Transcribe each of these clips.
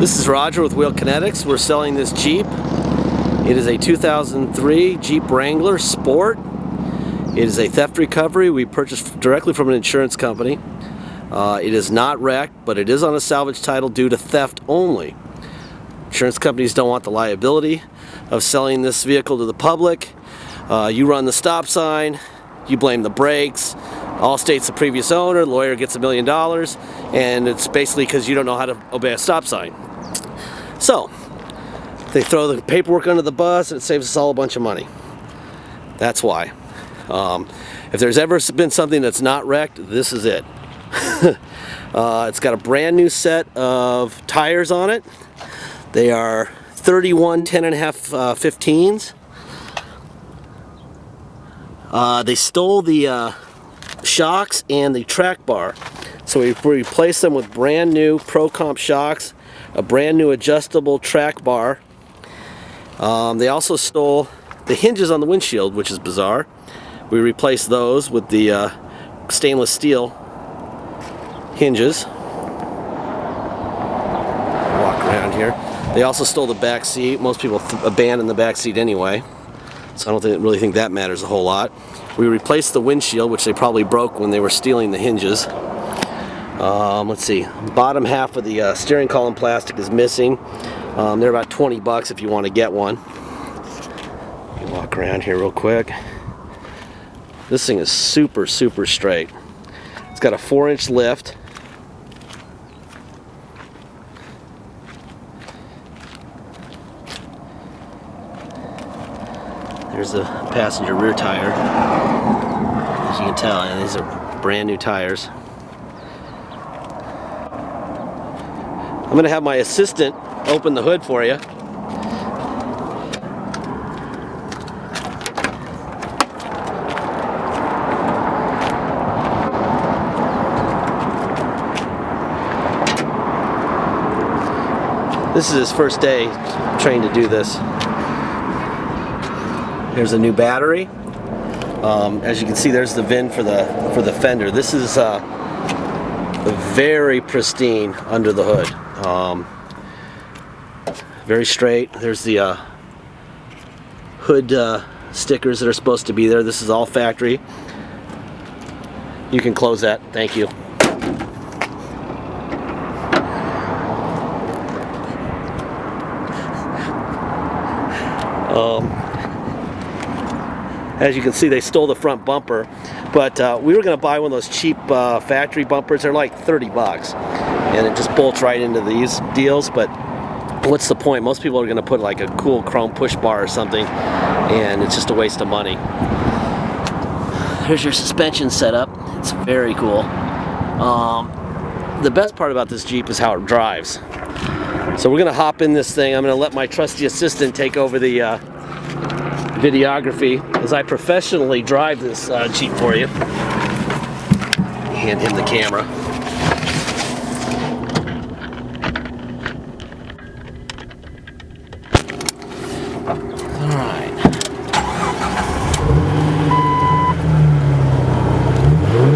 This is Roger with Wheel Kinetics. We're selling this Jeep. It is a 2003 Jeep Wrangler Sport. It is a theft recovery we purchased directly from an insurance company. It is not wrecked, but it is on a salvage title due to theft only. Insurance companies don't want the liability of selling this vehicle to the public. You run the stop sign, you blame the brakes, Allstate's the previous owner, the lawyer gets $1 million, and it's basically because you don't know how to obey a stop sign. So, they throw the paperwork under the bus and it saves us all a bunch of money. That's why. If there's ever been something that's not wrecked, this is it. It's got a brand new set of tires on it. They are 31 10.5 15s. They stole the shocks and the track bar, so we replaced them with brand new Pro Comp shocks, a brand new adjustable track bar. They also stole the hinges on the windshield, which is bizarre. We replaced those with the stainless steel hinges. Walk around here. They also stole the back seat. Most people abandon the back seat anyway, so I don't really think that matters a whole lot. We replaced the windshield, which they probably broke when they were stealing the hinges. Let's see, bottom half of the steering column plastic is missing. They're about 20 bucks if you want to get one. Let me walk around here real quick. This thing is super straight. It's got a 4-inch lift. There's the passenger rear tire. As you can tell, and these are brand new tires. I'm going to have my assistant open the hood for you. This is his first day trained to do this. Here's a new battery. As you can see, there's the VIN for the fender. This is very pristine under the hood. Very straight. There's the hood stickers that are supposed to be there. This is all factory. You can close that. Thank you. As you can see, they stole the front bumper, but we were going to buy one of those cheap factory bumpers. They're like 30 bucks, and it just bolts right into these deals. But what's the point? Most people are going to put like a cool chrome push bar or something, and it's just a waste of money. Here's your suspension setup. It's very cool. The best part about this Jeep is how it drives. So we're going to hop in this thing. I'm going to let my trusty assistant take over the videography as I professionally drive this Jeep for you. Hand him the camera. Alright.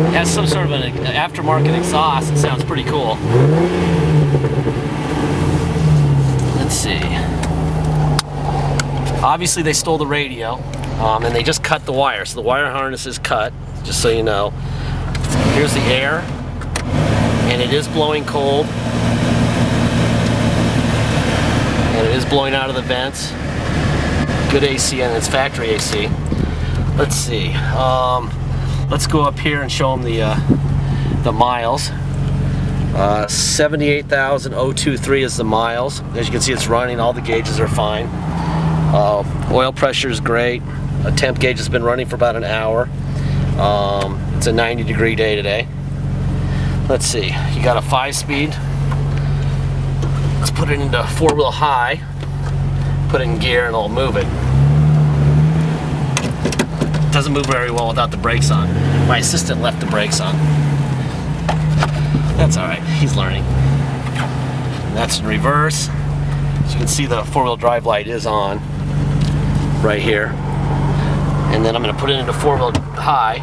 It has some sort of an aftermarket exhaust. It sounds pretty cool. Let's see. Obviously they stole the radio, and they just cut the wire, so the wire harness is cut, just so you know. Here's the air, and it is blowing cold, and it is blowing out of the vents. Good AC, and it's factory AC. Let's see, let's go up here and show them the miles. 78,023 is the miles. As you can see, it's running, all the gauges are fine. Oil pressure is great. A temp gauge has been running for about an hour. It's a 90-degree day today. Let's see, you got a 5-speed. Let's put it into 4-wheel high. Put it in gear and it'll move it. Doesn't move very well without the brakes on. My assistant left the brakes on. That's alright, he's learning. And that's in reverse. As you can see, the 4-wheel drive light is on right here. And then I'm going to put it into 4-wheel high.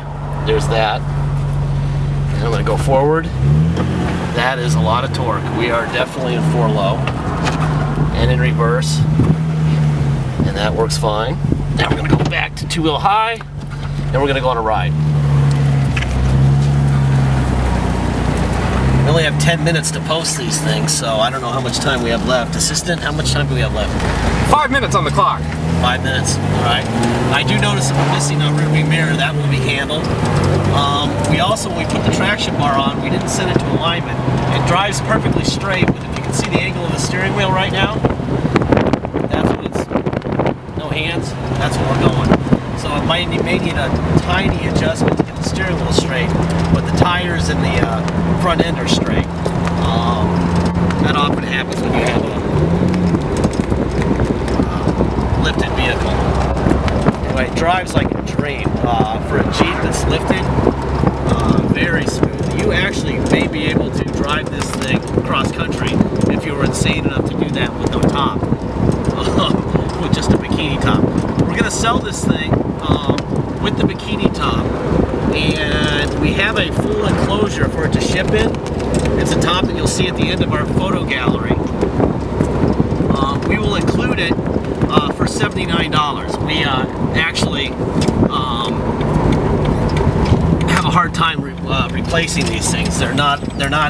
There's that. And I'm going to go forward. That is a lot of torque. We are definitely in 4-low and in reverse, and that works fine. Now we're going to go back to 2-wheel high, and we're going to go on a ride. We only have 10 minutes to post these things, so I don't know how much time we have left. Assistant, how much time do we have left? 5 minutes on the clock. 5 minutes, all right. I do notice that we're missing a rear view mirror. That will be handled. We also, when we put the traction bar on, we didn't set it to alignment. It drives perfectly straight, but if you can see the angle of the steering wheel right now, that's what it's, no hands, that's where we're going. So it may need a tiny adjustment to get the steering wheel straight, but the tires and the front end are straight. That often happens when you have a lifted vehicle. Anyway, it drives like a dream. For a Jeep that's lifted, very smooth. You actually may be able to drive this thing cross country if you were insane enough to do that with no top, with just a bikini top. We're going to sell this thing with the bikini top, and we have a full enclosure for it to ship in. It's a top that you'll see at the end of our photo gallery. We will include it for $79. We actually have a hard time replacing these things. They're not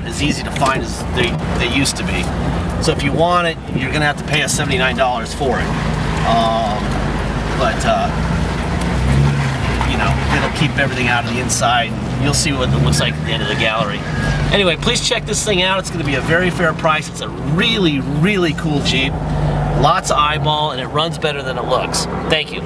as easy to find as they used to be. So if you want it, you're going to have to pay us $79 for it. You know, it'll keep everything out of the inside. You'll see what it looks like at the end of the gallery. Anyway, please check this thing out. It's going to be a very fair price. It's a really, really cool Jeep. Lots of eyeball, and it runs better than it looks. Thank you.